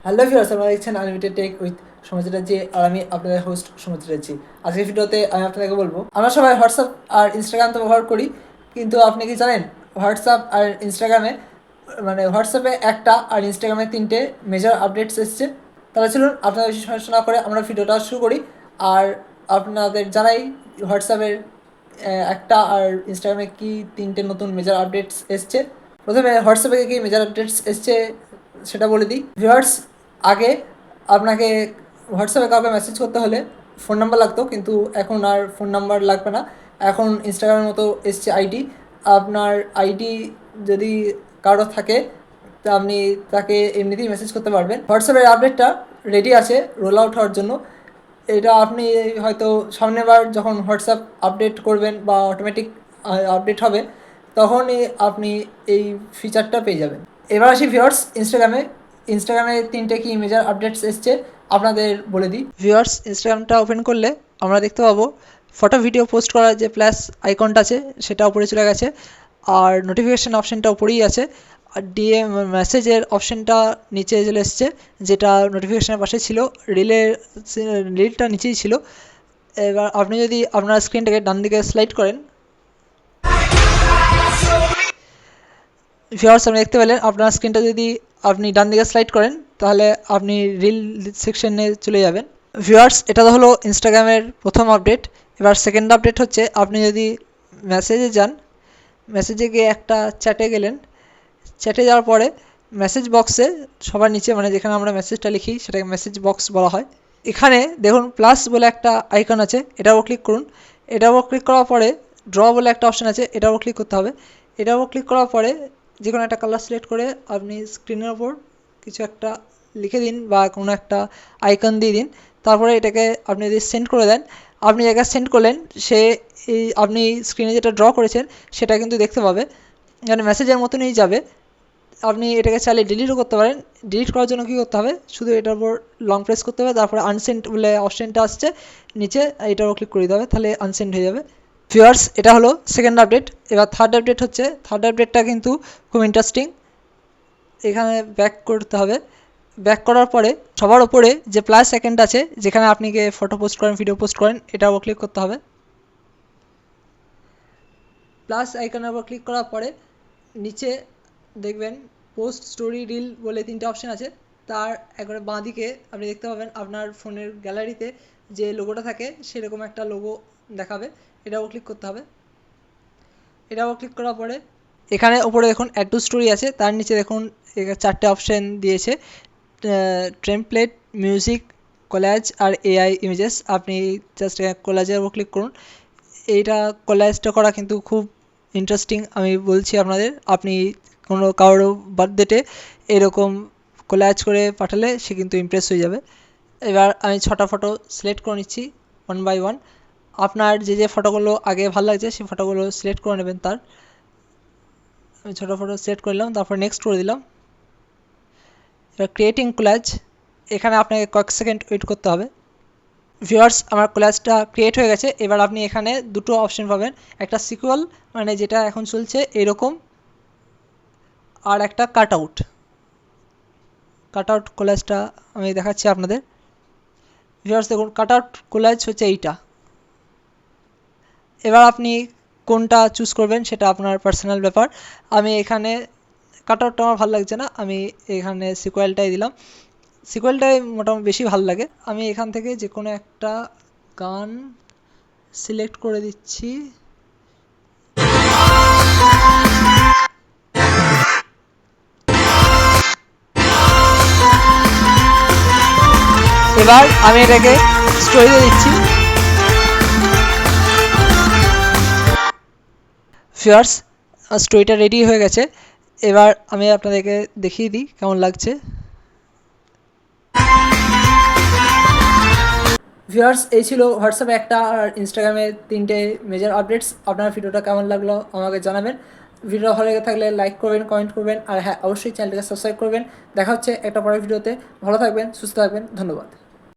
Hello viewers, আপনারা দেখছেন unlimited take with সমাজের রাজ্যে, আর আমি আপনাদের হোস্ট সমাজের রাজ্যে। আজকের ভিডিওতে আমি আপনাদেরকে বলবো, আমরা সবাই হোয়াটসঅ্যাপ আর ইনস্টাগ্রাম তো ব্যবহার করি, কিন্তু আপনি কি জানেন হোয়াটসঅ্যাপ আর ইনস্টাগ্রামে, মানে হোয়াটসঅ্যাপে একটা আর ইনস্টাগ্রামে তিনটে মেজর আপডেটস এসছে। তাহলে চলুন আপনাদের বেশি সময় না করে আমরা ভিডিওটা শুরু করি। আর আপনাদের জানাই হোয়াটসঅ্যাপের একটা আর ইনস্টাগ্রামে কি তিনটে নতুন মেজর আপডেটস এসছে। প্রথমে হোয়াটসঅ্যাপে কি মেজর আপডেটস এসছে সেটা বলে দিই ভিউয়ার্স। আগে আপনাকে হোয়াটসঅ্যাপে কাউকে মেসেজ করতে হলে ফোন নাম্বার লাগতো, কিন্তু এখন আর ফোন নাম্বার লাগবে না। এখন ইনস্টাগ্রামের মতো এসছে আইডি। আপনার আইডি যদি কারো থাকে তা আপনি তাকে এমনিতেই মেসেজ করতে পারবেন। হোয়াটসঅ্যাপের আপডেটটা রেডি আছে রোল আউট হওয়ার জন্য। এটা আপনি হয়তো সামনের বার যখন হোয়াটসঅ্যাপ আপডেট করবেন বা অটোমেটিক আপডেট হবে, তখনই আপনি এই ফিচারটা পেয়ে যাবেন। এবার আসি ভিউয়ার্স ইনস্টাগ্রামে তিনটে কি মেজর আপডেটস এসছে আপনাদের বলে দিই। ভিউয়ার্স, ইনস্টাগ্রামটা ওপেন করলে আমরা দেখতে পাবো ফটো ভিডিও পোস্ট করার যে প্লাস আইকনটা আছে সেটা উপরে চলে গেছে, আর নোটিফিকেশান অপশানটা উপরেই আছে, আর ডিএম মেসেজের অপশানটা নিচে চলে এসছে, যেটা নোটিফিকেশানের পাশে ছিল। রিলটা নিচেই ছিল। এবার আপনি যদি আপনার স্ক্রিনটাকে ডান দিকে স্লাইড করেন, ভিউয়ার্স আপনি দেখতে পেলেন আপনার স্ক্রিনটা যদি আপনি ডান দিকে স্লাইড করেন তাহলে আপনি রিল সেকশনে চলে যাবেন। ভিউয়ার্স, এটা তো হলো ইনস্টাগ্রামের প্রথম আপডেট। এবার সেকেন্ড আপডেট হচ্ছে, আপনি যদি মেসেজে যান, মেসেজে গিয়ে একটা চ্যাটে গেলেন, চ্যাটে যাওয়ার পরে মেসেজ বক্সে সবার নিচে, মানে যেখানে আমরা মেসেজটা লিখি সেটাকে মেসেজ বক্স বলা হয়। এখানে দেখুন প্লাস বলে একটা আইকন আছে, এটাও ক্লিক করুন। এটাও ক্লিক করার পরে ড্র বলে একটা অপশান আছে, এটাও ক্লিক করতে হবে। এটাও ক্লিক করার পরে যে কোনো একটা কালার সিলেক্ট করে আপনি স্ক্রিনের ওপর কিছু একটা লিখে দিন বা কোনো একটা আইকন দিয়ে দিন। তারপরে এটাকে আপনি যদি সেন্ড করে দেন, আপনি জায়গায় সেন্ড করলেন, সে এই আপনি স্ক্রিনে যেটা ড্র করেছেন সেটা কিন্তু দেখতে পাবে, মানে মেসেজের মতনই যাবে। আপনি এটাকে চাইলে ডিলিটও করতে পারেন। ডিলিট করার জন্য কী করতে হবে, শুধু এটার উপর লং প্রেস করতে হবে, তারপরে আনসেন্ড বলে অপশানটা আসছে নিচে, এটারও ক্লিক করে দিতে হবে, তাহলে আনসেন্ড হয়ে যাবে। ভিউয়ার্স, এটা হলো সেকেন্ড আপডেট। এবার থার্ড আপডেট হচ্ছে, থার্ড আপডেটটা কিন্তু খুব ইন্টারেস্টিং। এখানে ব্যাক করতে হবে। ব্যাক করার পরে সবার ওপরে যে প্লাস আইকন আছে, যেখানে আপনি গিয়ে ফটো পোস্ট করেন, ভিডিও পোস্ট করেন, এটাও ক্লিক করতে হবে। প্লাস আইকনের উপর ক্লিক করার পরে নিচে দেখবেন পোস্ট, স্টোরি, রিল বলে তিনটে অপশান আছে। তার একবারে বাঁ দিকে আপনি দেখতে পাবেন আপনার ফোনের গ্যালারিতে যে লোগোটা থাকে সেরকম একটা লোগো দেখাবে, এটাও ক্লিক করতে হবে। এটাও ক্লিক করার পরে এখানে ওপরে দেখুন অ্যাড টু স্টোরি আছে, তার নিচে দেখুন চারটে অপশান দিয়েছে, টেমপ্লেট, মিউজিক, কোলাজ আর এআই ইমেজেস। আপনি জাস্ট কোলাজের উপর ক্লিক করুন। এইটা কোলাজটা করা কিন্তু খুব ইন্টারেস্টিং, আমি বলছি আপনাদের। আপনি কোনো কারোর বার্থডেতে এরকম কোলাজ করে পাঠালে সে কিন্তু ইমপ্রেস হয়ে যাবে। এবার আমি 6টা ফটো সিলেক্ট করে নিচ্ছি ওয়ান বাই ওয়ান। আপনার যে যে ফটোগুলো আগে ভালো লাগছে সেই ফটোগুলো সিলেক্ট করে নেবেন। তার আমি 6টা ফটো সিলেক্ট করে নিলাম, তারপর নেক্সট করে দিলাম। এবার ক্রিয়েটিং কোলাজ, এখানে আপনাকে কয়েক সেকেন্ড ওয়েট করতে হবে। ভিউয়ার্স, আমার কোলাজটা ক্রিয়েট হয়ে গেছে। এবার আপনি এখানে দুটো অপশন পাবেন, একটা সিকুয়াল মানে যেটা এখন চলছে এরকম, আর একটা কাট আউট কোলাজটা আমি দেখাচ্ছি আপনাদের। ভিউয়ার্স দেখুন, কাট আউট কোলাজ হচ্ছে এইটা। এবার আপনি কোনটা চুজ করবেন সেটা আপনার পার্সোনাল ব্যাপার। আমি এখানে কাট আউটটা আমার ভালো লাগছে না, আমি এখানে সিকুয়ালটাই দিলাম। সিকুয়েলটাই মোটামুটি বেশি ভালো লাগে। আমি এখান থেকে যে কোনো একটা গান সিলেক্ট করে দিচ্ছি। এবার আমি এটাকে স্টোরিতে দিচ্ছি। ভিউয়ার্স, স্টোরিটা রেডি হয়ে গেছে। এবার আমি আপনাদেরকে দেখিয়ে দিই কেমন লাগছে। ভিউয়ার্স, এই ছিল হোয়াটসঅ্যাপে একটা আর ইনস্টাগ্রামে তিনটে মেজর আপডেটস। আপনার ভিডিওটা কেমন লাগলো আমাকে জানাবেন। ভিডিও ভালো লেগে থাকলে লাইক করবেন, কমেন্ট করবেন, আর হ্যাঁ অবশ্যই চ্যানেলটাকে সাবস্ক্রাইব করবেন। দেখা হচ্ছে একটা পরের ভিডিওতে। ভালো থাকবেন, সুস্থ থাকবেন, ধন্যবাদ।